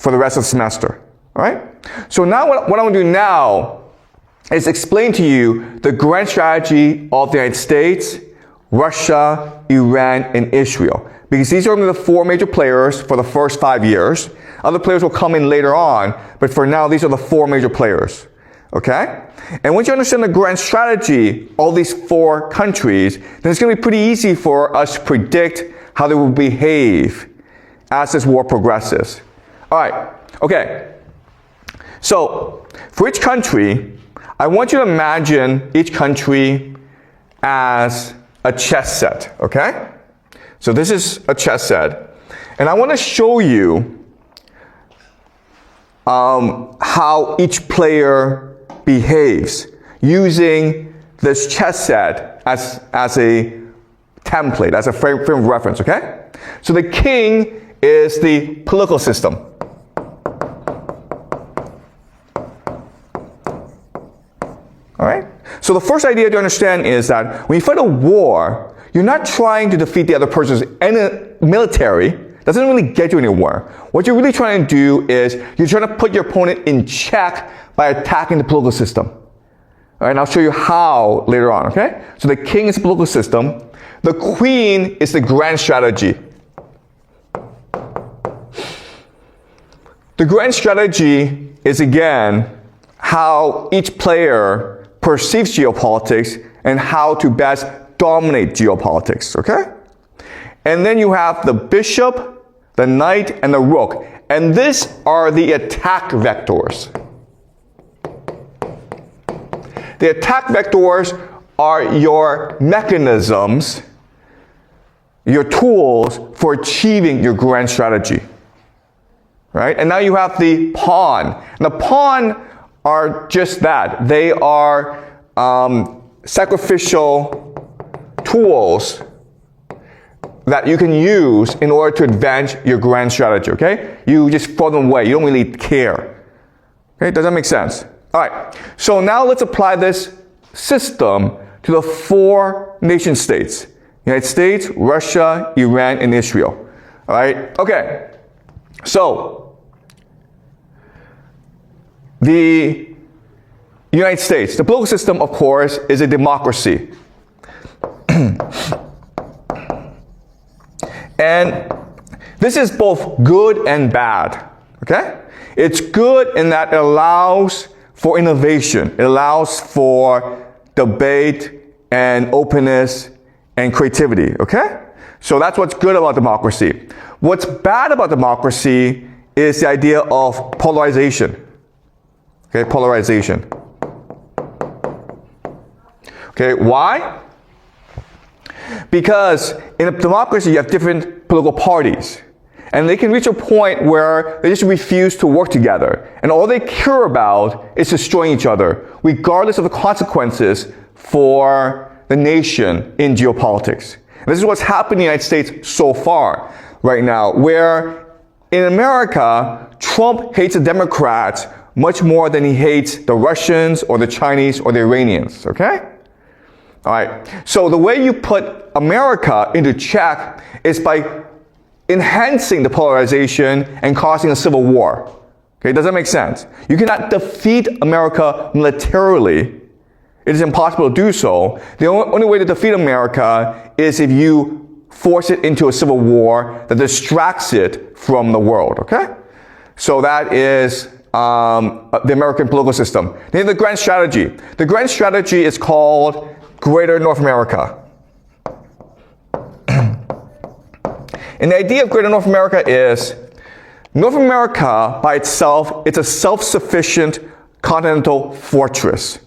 for the rest of the semester. All right? So now what I'm going to do now is explain to you the grand strategy of the United States, Russia, Iran, and Israel. Because these are the 4 major players for the first 5 years. Other players will come in later on, but for now, these are the 4 major players. Okay? And once you understand the grand strategy of these 4 countries, then it's going to be pretty easy for us to predict how they will behave as this war progresses. All right. Okay. So, for each country, I want you to imagine each country as a chess set, okay? So this is a chess set. And I want to show you how each player behaves using this chess set as a template, as a frame of reference, okay? So the king is the political system. All right? So the first idea to understand is that when you fight a war, you're not trying to defeat the other person's military. Doesn't really get you anywhere. What you're really trying to do is you're trying to put your opponent in check by attacking the political system. All right, and I'll show you how later on, okay? So the king is the political system. The queen is the grand strategy. The grand strategy is, again, how each player perceives geopolitics and how to best dominate geopolitics, okay? And then you have the bishop, the knight, and the rook. And these are the attack vectors. The attack vectors are your mechanisms, your tools for achieving your grand strategy. Right? And now you have the pawn. And the pawn are just that. They are sacrificial tools that you can use in order to advance your grand strategy, okay? You just throw them away. You don't really care. Okay, does that make sense? All right, so now let's apply this system to the 4 nation states. United States, Russia, Iran, and Israel. All right, okay. So, the United States, the political system, of course, is a democracy. And this is both good and bad, okay? It's good in that it allows for innovation. It allows for debate and openness and creativity, okay? So that's what's good about democracy. What's bad about democracy is the idea of polarization. Okay, polarization. Okay, why? Because in a democracy, you have different political parties. And they can reach a point where they just refuse to work together. And all they care about is destroying each other, regardless of the consequences for the nation in geopolitics. And this is what's happened in the United States so far, right now, where in America, Trump hates the Democrats much more than he hates the Russians or the Chinese or the Iranians, okay? All right, so the way you put America into check is by enhancing the polarization and causing a civil war. Okay, does that make sense? You cannot defeat America militarily. It is impossible to do so. The only way to defeat America is if you force it into a civil war that distracts it from the world, okay? So that is the American political system. Then the grand strategy. The grand strategy is called Greater North America. And the idea of Greater North America is North America by itself, it's a self-sufficient continental fortress.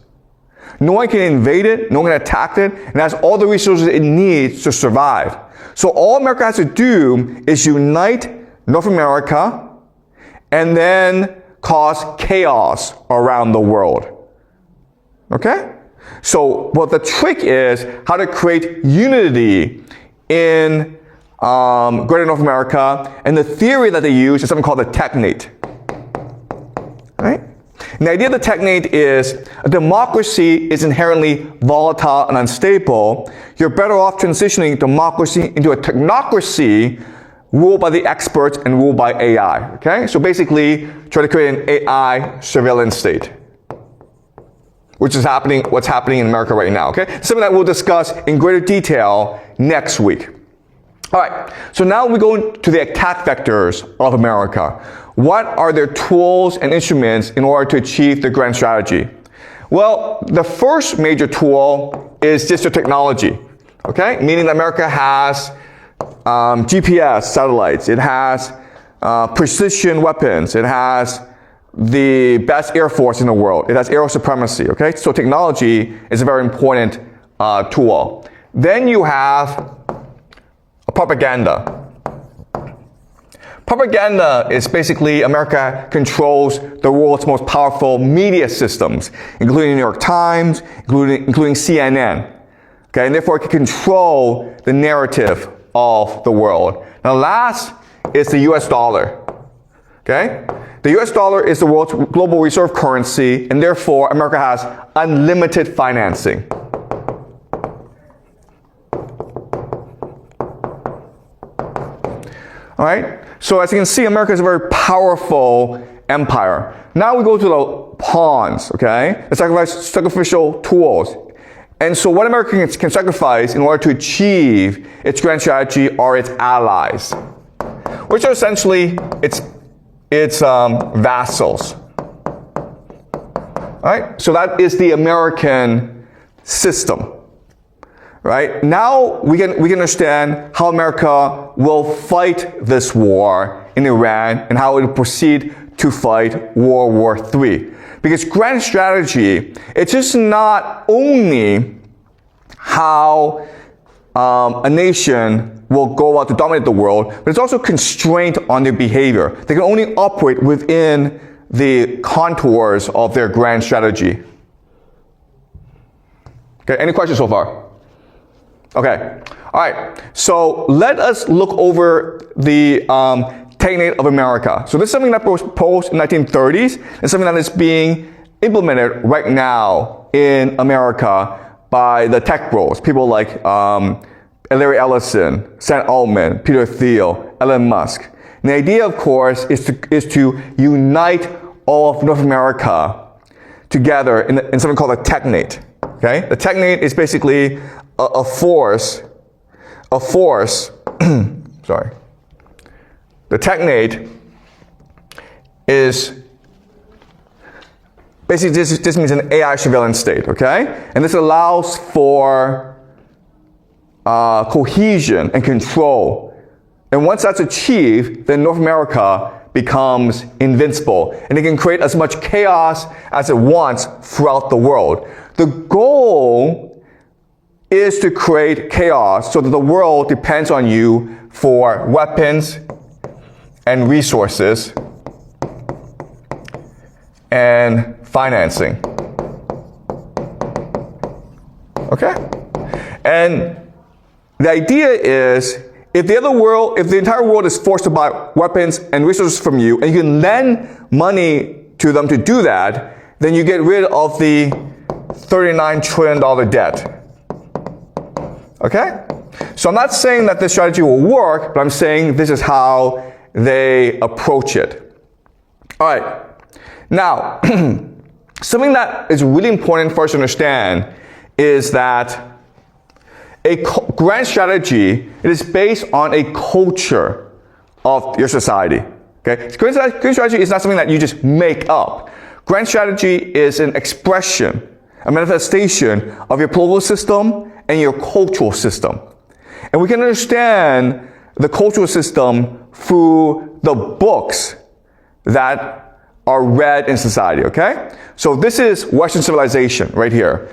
No one can invade it, no one can attack it, and it has all the resources it needs to survive. So all America has to do is unite North America and then cause chaos around the world. Okay? So, but the trick is how to create unity in Greater North America, and the theory that they use is something called the technate. Right? And the idea of the technate is a democracy is inherently volatile and unstable. You're better off transitioning democracy into a technocracy ruled by the experts and ruled by AI, okay? So basically, try to create an AI surveillance state, which is what's happening in America right now, okay? Something that we'll discuss in greater detail next week. All right, so now we go to the attack vectors of America. What are their tools and instruments in order to achieve their grand strategy? Well, the first major tool is digital technology, okay? Meaning that America has GPS satellites, it has precision weapons, it has the best air force in the world, it has aerial supremacy, okay? So technology is a very important tool. Then you have propaganda. Propaganda is basically America controls the world's most powerful media systems, including the New York Times, including CNN. Okay, and therefore it can control the narrative of the world. Now last is the US dollar. Okay? The US dollar is the world's global reserve currency, and therefore America has unlimited financing. All right? So as you can see, America is a very powerful empire. Now we go to the pawns, okay? The sacrificial tools. And so what America can sacrifice in order to achieve its grand strategy are its allies, which are essentially its vassals. All right? So that is the American system. Right? Now we can understand how America will fight this war in Iran and how it will proceed to fight World War III. Because grand strategy, it's just not only how a nation will go out to dominate the world, but it's also constraint on their behavior. They can only operate within the contours of their grand strategy. Okay, any questions so far? Okay, all right, so let us look over the Technocracy of America. So this is something that was proposed in the 1930s and something that is being implemented right now in America by the tech bros, people like Larry Ellison, Sam Altman, Peter Thiel, Elon Musk. And the idea, of course, is to unite all of North America together in something called a Technocracy. Okay, the Technocracy is basically a force, sorry. The Technocracy is basically this means an AI surveillance state, okay? And this allows for cohesion and control. And once that's achieved, then North America becomes invincible, and it can create as much chaos as it wants throughout the world. The goal is to create chaos so that the world depends on you for weapons and resources and financing. Okay? And the idea is, if the entire world is forced to buy weapons and resources from you, and you can lend money to them to do that, then you get rid of the $39 trillion debt. Okay? So I'm not saying that this strategy will work, but I'm saying this is how they approach it. All right. Now, something that is really important for us to understand is that a grand strategy, it is based on a culture of your society. Okay? Grand strategy is not something that you just make up. Grand strategy is an expression, a manifestation of your political system and your cultural system. And we can understand the cultural system through the books that are read in society, okay? So this is Western civilization right here.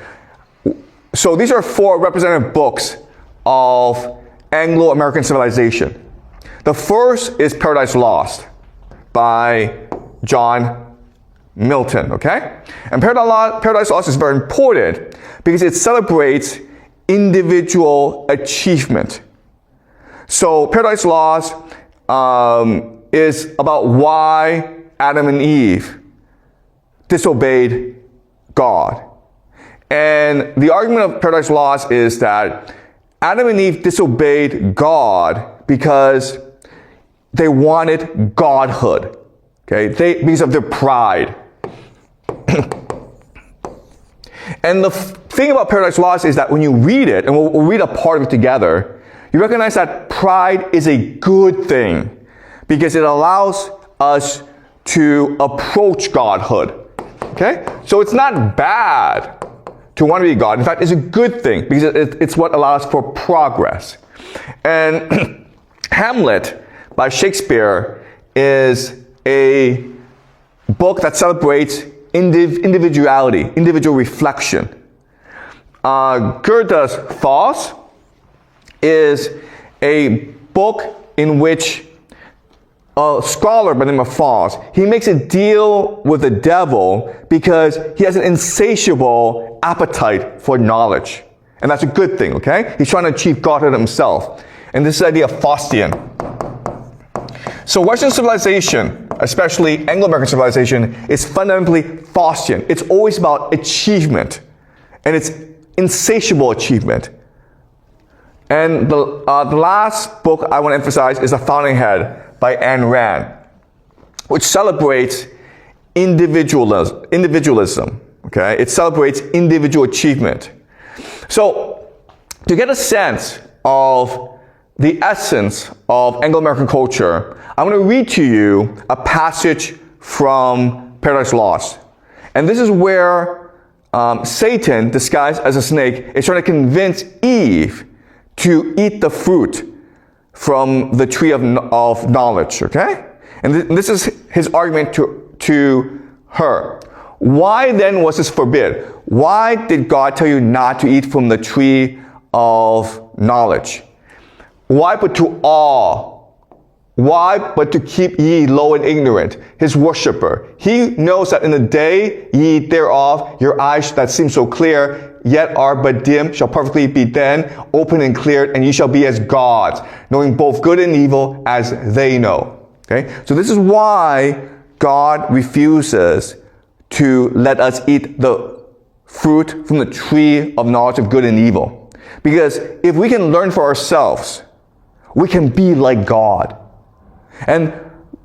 So these are 4 representative books of Anglo-American civilization. The first is Paradise Lost by John Milton, okay? And Paradise Lost is very important because it celebrates individual achievement. So Paradise Lost is about why Adam and Eve disobeyed God. And the argument of Paradise Lost is that Adam and Eve disobeyed God because they wanted godhood, okay? Because of their pride. And the thing about Paradise Lost is that when you read it, and we'll read a part of it together, you recognize that pride is a good thing because it allows us to approach godhood, okay? So it's not bad to want to be God. In fact, it's a good thing because it's what allows for progress. And Hamlet by Shakespeare is a book that celebrates individuality, individual reflection. Goethe's Faust is a book in which a scholar by the name of Faust, he makes a deal with the devil because he has an insatiable appetite for knowledge. And that's a good thing, okay? He's trying to achieve godhood himself. And this is the idea of Faustian. So Western civilization, especially Anglo-American civilization, is fundamentally Faustian. It's always about achievement. And it's insatiable achievement. And the last book I want to emphasize is The Fountainhead by Ayn Rand, which celebrates individualism. Okay? It celebrates individual achievement. So, to get a sense of the essence of Anglo-American culture, I'm going to read to you a passage from Paradise Lost. And this is where Satan, disguised as a snake, is trying to convince Eve to eat the fruit from the tree of knowledge, okay? And this is his argument to her. Why then was this forbid? Why did God tell you not to eat from the tree of knowledge? Why but to awe? Why but to keep ye low and ignorant, his worshipper? He knows that in the day ye eat thereof, your eyes that seem so clear, yet are but dim, shall perfectly be then open and cleared, and ye shall be as gods, knowing both good and evil as they know. Okay? So this is why God refuses to let us eat the fruit from the tree of knowledge of good and evil. Because if we can learn for ourselves, we can be like God. And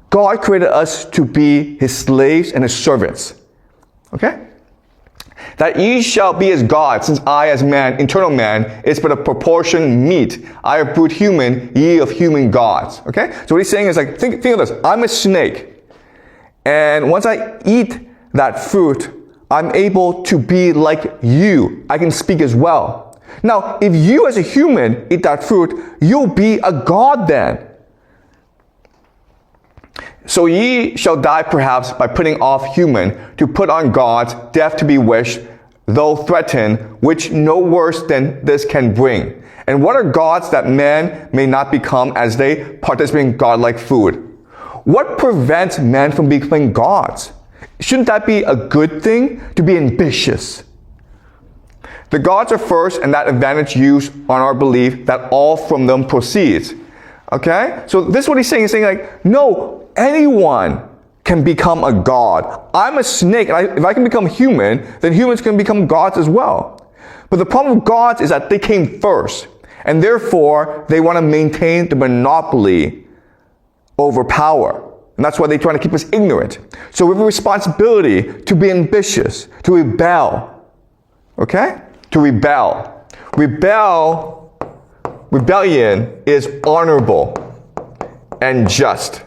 God created us to be his slaves and his servants. Okay? That ye shall be as God, since I as man, eternal man, is but a proportion meet. I a brute human, ye of human gods. Okay? So what he's saying is like, think of this. I'm a snake. And once I eat that fruit, I'm able to be like you. I can speak as well. Now, if you as a human eat that fruit, you'll be a god then. So ye shall die perhaps by putting off human, to put on gods, death to be wished, though threatened, which no worse than this can bring. And what are gods that men may not become as they participate in godlike food? What prevents men from becoming gods? Shouldn't that be a good thing, to be ambitious? The gods are first, and that advantage used on our belief that all from them proceeds. Okay? So this is what he's saying. He's saying like, no, anyone can become a god. I'm a snake, and if I can become human, then humans can become gods as well. But the problem with gods is that they came first, and therefore they want to maintain the monopoly over power. And that's why they're trying to keep us ignorant. So we have a responsibility to be ambitious, to rebel. Okay? To rebel. Rebellion is honorable and just.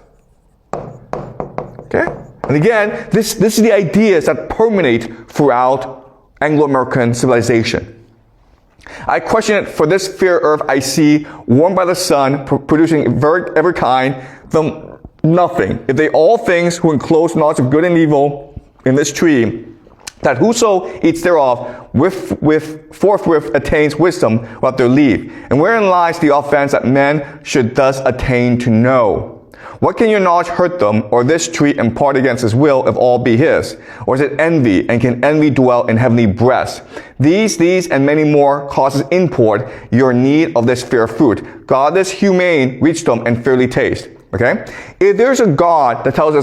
Okay? And again, this is the ideas that permeate throughout Anglo-American civilization. I question it, for this fair earth I see, warmed by the sun, producing every kind, from nothing. If they all things who enclose knowledge of good and evil in this tree, that whoso eats thereof forthwith attains wisdom without their leave. And wherein lies the offense that men should thus attain to know? What can your knowledge hurt them, or this tree impart against his will, if all be his? Or is it envy, and can envy dwell in heavenly breasts? These, and many more causes import your need of this fair fruit. God is humane, reach them, and fairly taste. Okay? If there's a God that tells us